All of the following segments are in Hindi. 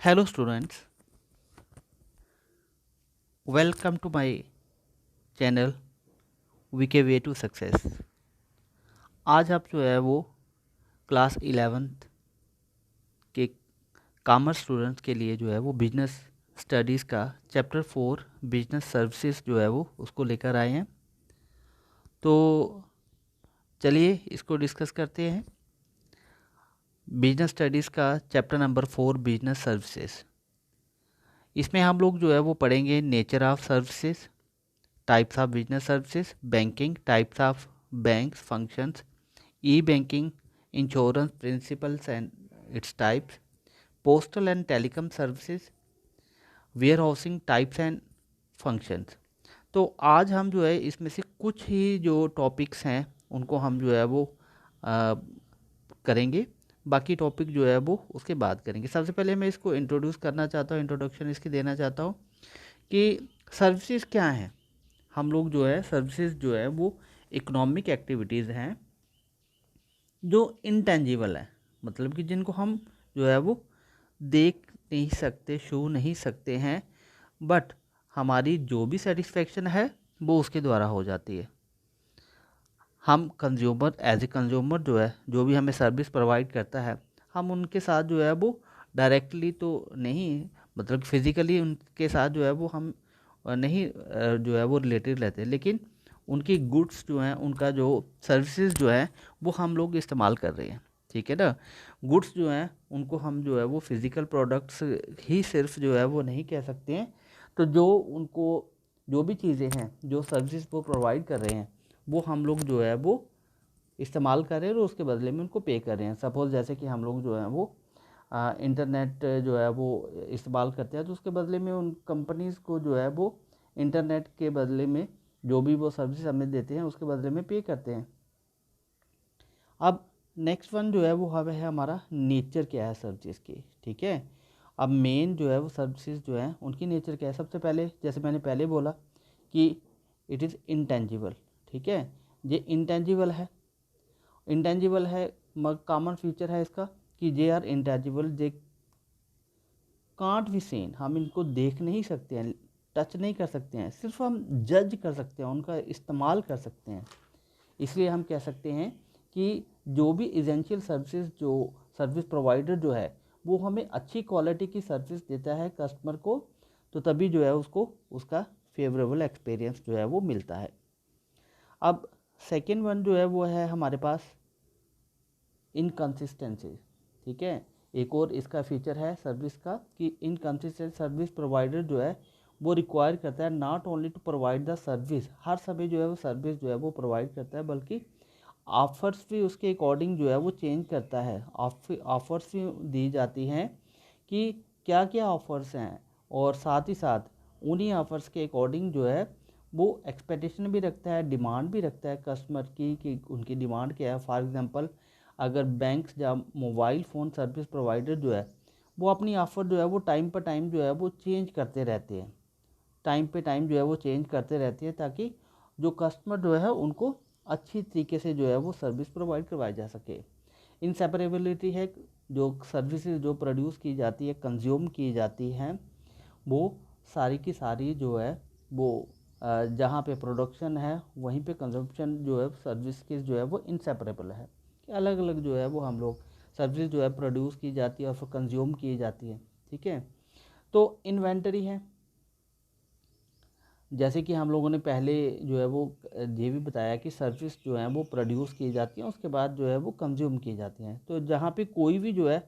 Hello students, welcome to my channel VK way to success. आज आप जो है वो क्लास 11th के कॉमर्स स्टूडेंट्स के लिए जो है वो बिजनेस स्टडीज़ का चैप्टर 4 बिजनेस सर्विसेज जो है वो उसको लेकर आए हैं। तो चलिए इसको डिस्कस करते हैं। बिजनेस स्टडीज़ का चैप्टर नंबर 4 बिजनेस सर्विसेज। इसमें हम लोग जो है वो पढ़ेंगे nature of services, types of business services, banking, types of banks functions, e-banking, insurance principles and its types, postal and telecom services, warehousing types and functions। तो आज हम जो है इसमें से कुछ ही जो टॉपिक्स हैं उनको हम जो है वो करेंगे, बाकी टॉपिक जो है वो उसके बाद करेंगे। सबसे पहले मैं इसको इंट्रोड्यूस करना चाहता हूँ, इंट्रोडक्शन इसकी देना चाहता हूँ कि सर्विसेज क्या हैं। हम लोग जो है सर्विसेज जो है वो इकोनॉमिक एक्टिविटीज़ हैं जो इंटेंजिबल है, मतलब कि जिनको हम जो है वो देख नहीं सकते, छू नहीं सकते हैं, बट हमारी जो भी सेटिस्फेक्शन है वो उसके द्वारा हो जाती है। हम कंज्यूमर एज ए कंज्यूमर जो है, जो भी हमें सर्विस प्रोवाइड करता है, हम उनके साथ जो है वो डायरेक्टली तो नहीं, मतलब फिज़िकली उनके साथ जो है वो हम नहीं जो है वो रिलेटेड रहते हैं, लेकिन उनकी गुड्स जो हैं, उनका जो सर्विसेज जो है वो हम लोग इस्तेमाल कर रहे हैं। ठीक है ना। गुड्स जो हैं उनको हम जो है वो फिज़िकल प्रोडक्ट्स ही सिर्फ जो है वो नहीं कह सकते हैं। तो जो उनको जो भी चीज़ें हैं, जो सर्विसेज वो प्रोवाइड कर रहे हैं, वो हम लोग जो है वो इस्तेमाल कर रहे हैं और उसके बदले में उनको पे कर रहे हैं। सपोज़ जैसे कि हम लोग जो है वो इंटरनेट जो है वो इस्तेमाल करते हैं, तो उसके बदले में उन कंपनीज़ को जो है वो इंटरनेट के बदले में जो भी वो सर्विस हमें देते हैं उसके बदले में पे करते हैं। अब नेक्स्ट वन जो है वो है हमारा नेचर क्या है सर्विस की। ठीक है। अब मेन जो है वो सर्विसेज जो है उनकी नेचर क्या है। सबसे पहले जैसे मैंने पहले बोला कि इट इज़ इंटेंजिबल। ठीक है। ये इंटेंजिबल है, इंटेंजिबल है, कॉमन फीचर है इसका कि जे are intangible, J can't be seen, हम इनको देख नहीं सकते हैं, टच नहीं कर सकते हैं, सिर्फ हम जज कर सकते हैं, उनका इस्तेमाल कर सकते हैं। इसलिए हम कह सकते हैं कि जो भी एसेंशियल सर्विसेज, जो सर्विस प्रोवाइडर जो है वो हमें अच्छी क्वालिटी की सर्विस देता है कस्टमर को, तो तभी जो है उसको उसका फेवरेबल एक्सपीरियंस जो है वो मिलता है। अब सेकेंड वन जो है वो है हमारे पास इनकन्सिस्टेंसी। ठीक है। एक और इसका फीचर है सर्विस का कि इनकन्सिस्टेंट सर्विस प्रोवाइडर जो है वो रिक्वायर करता है not only to provide the service, हर समय जो है वो सर्विस जो है वो प्रोवाइड करता है, बल्कि ऑफ़र्स भी उसके अकॉर्डिंग जो है वो चेंज करता है। ऑफ़र्स भी दी जाती हैं कि क्या क्या ऑफ़र्स हैं, और साथ ही साथ उन्हीं ऑफ़र्स के अकॉर्डिंग जो है वो एक्सपेक्टेशन भी रखता है, डिमांड भी रखता है कस्टमर की कि उनकी डिमांड क्या है। फॉर एग्जांपल अगर बैंक्स या मोबाइल फ़ोन सर्विस प्रोवाइडर जो है वो अपनी ऑफ़र जो है वो टाइम पर टाइम जो है वो चेंज करते रहते हैं, टाइम पे टाइम जो है वो चेंज करते रहते हैं, ताकि जो कस्टमर जो है उनको अच्छी तरीके से जो है वो सर्विस प्रोवाइड करवाई जा सके। इनसेपरेबिलिटी है, जो सर्विसेज जो प्रोड्यूस की जाती है, कंज्यूम की जाती हैं, वो सारी की सारी जो है वो जहाँ पे प्रोडक्शन है वहीं पे कंजप्शन जो है सर्विस की जो है वो इनसेपरेबल है, कि अलग अलग जो है वो हम लोग सर्विस जो है प्रोड्यूस की जाती है और फिर कंज्यूम की जाती है। ठीक है। तो इन्वेंटरी है, जैसे कि हम लोगों ने पहले जो है वो ये भी बताया कि सर्विस जो है वो प्रोड्यूस की जाती हैं, उसके बाद जो है वो कंज्यूम की जाती हैं। तो जहाँ पे कोई भी जो है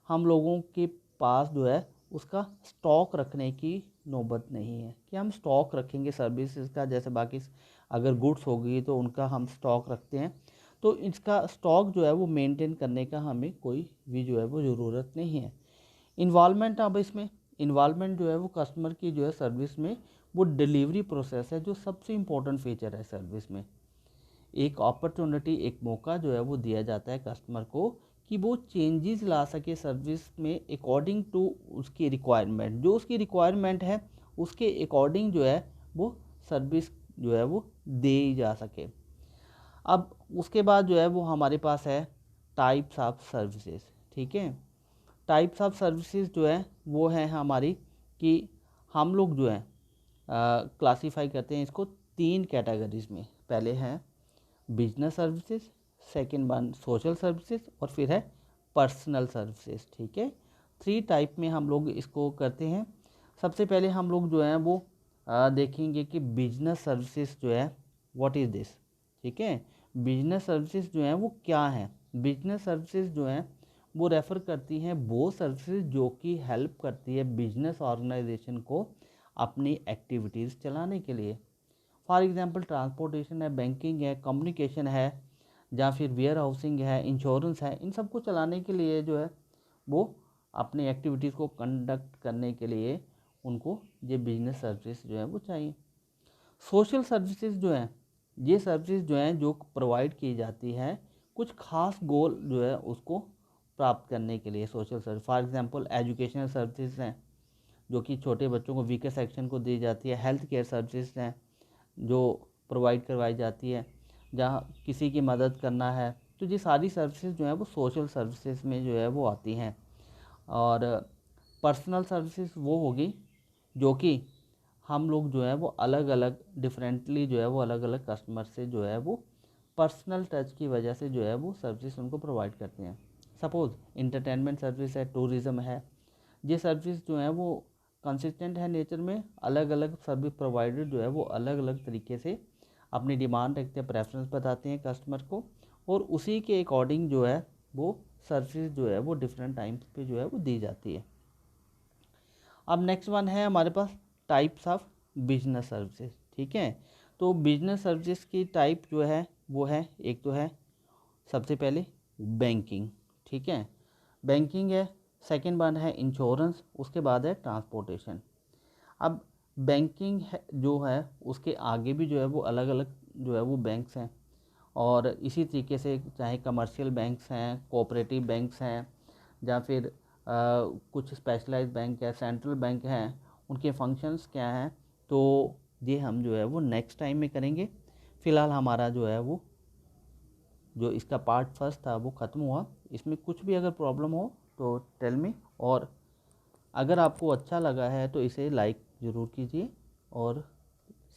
हम लोगों के पास जो है उसका स्टॉक रखने की नौबत नहीं है कि हम स्टॉक रखेंगे सर्विसेज का। जैसे बाकी अगर गुड्स होगी तो उनका हम स्टॉक रखते हैं, तो इसका स्टॉक जो है वो मेंटेन करने का हमें कोई भी जो है वो ज़रूरत नहीं है। इन्वॉल्वमेंट, अब इसमें इन्वॉल्वमेंट जो है वो कस्टमर की जो है सर्विस में वो डिलीवरी प्रोसेस है जो सबसे इम्पोर्टेंट फीचर है सर्विस में। एक अपॉर्चुनिटी, एक मौका जो है वो दिया जाता है कस्टमर को कि वो चेंजेस ला सके सर्विस में अकॉर्डिंग टू उसकी रिक्वायरमेंट, जो उसकी रिक्वायरमेंट है उसके अकॉर्डिंग जो है वो सर्विस जो है वो दे जा सके। अब उसके बाद जो है वो हमारे पास है टाइप्स ऑफ सर्विसेज। ठीक है। टाइप्स ऑफ सर्विसेज जो है वो है हमारी कि हम लोग जो है क्लासीफाई करते हैं इसको 3 कैटेगरीज में। पहले है business services, second one social services और फिर है पर्सनल सर्विसेज। ठीक है, 3 टाइप में हम लोग इसको करते हैं। सबसे पहले हम लोग जो है वो देखेंगे कि बिजनेस सर्विसेज जो है व्हाट इज़ दिस। ठीक है, बिजनेस सर्विसेज जो है वो क्या है। बिजनेस सर्विसेज जो है वो रेफ़र करती हैं वो सर्विसेज जो कि हेल्प करती है बिजनेस ऑर्गेनाइजेशन को अपनी एक्टिविटीज़ चलाने के लिए। फॉर एग्जांपल ट्रांसपोर्टेशन है, बैंकिंग है, कम्युनिकेशन है, या फिर वेयर हाउसिंग है, इंश्योरेंस है। इन सब को चलाने के लिए जो है वो अपनी एक्टिविटीज़ को कंडक्ट करने के लिए उनको ये बिजनेस सर्विसेज जो है वो चाहिए। सोशल सर्विसेज जो है ये सर्विसेज जो हैं जो प्रोवाइड की जाती है कुछ खास गोल जो है उसको प्राप्त करने के लिए। Social service for example educational services हैं जो कि छोटे बच्चों को वीकर सेक्शन को दी जाती है। हेल्थ केयर सर्विसेज हैं जो प्रोवाइड करवाई जाती है जहाँ किसी की मदद करना है। तो ये सारी सर्विसेज जो हैं वो सोशल सर्विसेज में जो है वो आती हैं। और पर्सनल सर्विसेज वो होगी जो कि हम लोग जो है वो अलग अलग डिफरेंटली जो है वो अलग अलग कस्टमर से जो है वो पर्सनल टच की वजह से जो है वो सर्विस उनको प्रोवाइड करते हैं। सपोज़ इंटरटेनमेंट सर्विस है, टूरिज़्म है, ये सर्विस जो है वो कंसिस्टेंट है नेचर में। अलग अलग सर्विस प्रोवाइडर जो है वो अलग अलग तरीके से अपनी डिमांड रखते हैं, प्रेफरेंस बताते हैं कस्टमर को, और उसी के अकॉर्डिंग जो है वो सर्विस जो है वो डिफरेंट टाइम्स पे जो है वो दी जाती है। अब नेक्स्ट वन है हमारे पास टाइप्स ऑफ बिजनेस सर्विसेज। ठीक है, तो बिजनेस सर्विसेज की टाइप जो है वो है, एक तो है सबसे पहले बैंकिंग। ठीक है, बैंकिंग है। सेकंड वन है इंश्योरेंस, उसके बाद है ट्रांसपोर्टेशन। अब बैंकिंग है जो है उसके आगे भी जो है वो अलग अलग जो है वो बैंक्स हैं, और इसी तरीके से चाहे कमर्शियल बैंक्स हैं, कोऑपरेटिव बैंक्स हैं, या फिर कुछ स्पेशलाइज्ड बैंक है, सेंट्रल बैंक हैं, उनके फंक्शंस क्या हैं, तो ये हम जो है वो नेक्स्ट टाइम में करेंगे। फ़िलहाल हमारा जो है वो जो इसका पार्ट फर्स्ट था वो ख़त्म हुआ। इसमें कुछ भी अगर प्रॉब्लम हो तो टेल मी, और अगर आपको अच्छा लगा है तो इसे लाइक ज़रूर कीजिए और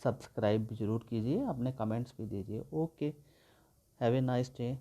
सब्सक्राइब भी ज़रूर कीजिए, अपने कमेंट्स भी दीजिए। Okay, have a nice day.